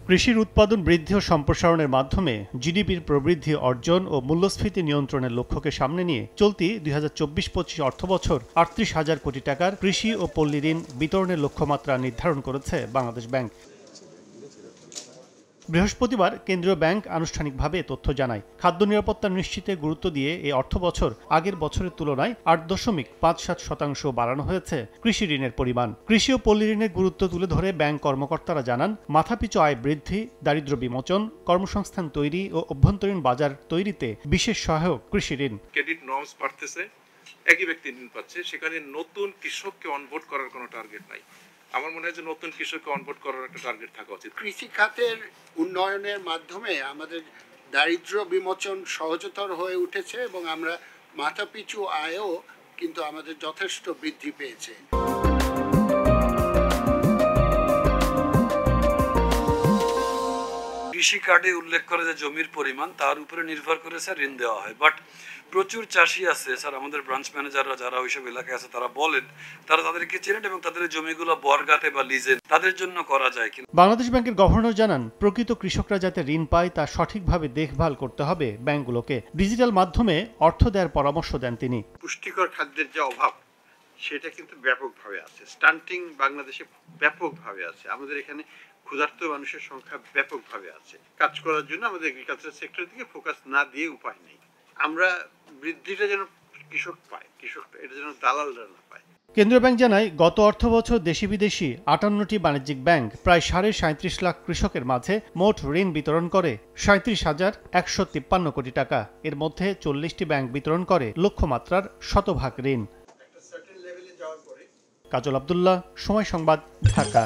কৃষির উৎপাদন বৃদ্ধি ও সম্প্রসারণের মাধ্যমে জিডিপির প্রবৃদ্ধি অর্জন ও মূল্যস্ফীতি নিয়ন্ত্রণের লক্ষ্যকে সামনে নিয়ে চলতি ২০২৪-২৫ অর্থবছর ৩৮,০০০ কোটি টাকার কৃষি ও পল্লী ঋণ বিতরণের লক্ষ্যমাত্রা নির্ধারণ করেছে বাংলাদেশ ব্যাংক। বৃহস্পতিবার কেন্দ্রীয় ব্যাংক আনুষ্ঠানিকভাবে তথ্য জানায়। খাদ্য নিরাপত্তা নিশ্চিতে গুরুত্ব দিয়ে এই অর্থবছর আগের বছরের তুলনায় ৮.৫৭% বাড়ানো হয়েছে কৃষি ঋণের পরিমাণ। কৃষি ও পল্লী ঋণের গুরুত্ব তুলে ধরে ব্যাংক কর্মকর্তারা জানান, মাথাপিছু আয় বৃদ্ধি, দারিদ্র্য বিমোচন, কর্মসংস্থান তৈরি ও অভ্যন্তরীণ বাজার তৈরিতে বিশেষ সহায়ক কৃষি ঋণ। ক্রেডিট নর্মস বাড়তেছে, একই ব্যক্তি ঋণ পাচ্ছে, সেখানে নতুন কৃষককে অনবোর্ড করার কোনো টার্গেট নাই। আমার মনে হয় যে নতুন কৃষককে অনবোর্ড করার একটা টার্গেট থাকা উচিত। কৃষি খাতের উন্নয়নের মাধ্যমে আমাদের দারিদ্র্য বিমোচন সহজতর হয়ে উঠেছে এবং আমরা মাথাপিছু আয়ও কিন্তু আমাদের যথেষ্ট বৃদ্ধি পেয়েছে। কৃষি কার্ডে উল্লেখ করে যে জমির পরিমাণ তার উপরে নির্ভর করে স্যার ঋণ দেওয়া হয়, বাট প্রচুর চাষি আছে স্যার, আমাদের ব্রাঞ্চ ম্যানেজাররা যারা ওইসব এলাকায় আছে তারা বলেন তারা তাদেরকে চেনেন এবং তাদের জমিগুলো বর্গাতে বা লিজে তাদের জন্য করা যায়। বাংলাদেশ ব্যাংকের গভর্নর জানান, প্রকৃত কৃষকরা যাতে ঋণ পায় তা সঠিকভাবে দেখভাল করতে হবে ব্যাংকগুলোকে। ডিজিটাল মাধ্যমে অর্থ দেওয়ার পরামর্শ দেন তিনি। পুষ্টিকর খাদ্যের যে অভাব সেটা কিন্তু ব্যাপকভাবে আছে, স্টান্টিং বাংলাদেশে ব্যাপকভাবে আছে, আমাদের এখানে ক্ষুধার্ত মানুষের সংখ্যা ব্যাপকভাবে আছে। কাজ করার জন্য আমাদের এগ্রিকালচার সেক্টরের দিকে ফোকাস না দিয়ে উপায় নেই। আমরা বৃদ্ধিটা যেন কৃষক পায়, কৃষকটা এটা যেন দালালরা না পায়। কেন্দ্রীয় ব্যাংক জানায়, গত অর্থবছর দেশি বিদেশি ৫৮টি বাণিজ্যিক ব্যাংক প্রায় ৩৭.৫ লাখ কৃষকের মাঝে মোট ঋণ বিতরণ করে ৩৭,১৫৩ কোটি টাকা। এর মধ্যে ৪০টি ব্যাংক বিতরণ করে লক্ষ্যমাত্রার শতভাগ ঋণ। কাজল আব্দুল্লাহ, সময় সংবাদ, ঢাকা।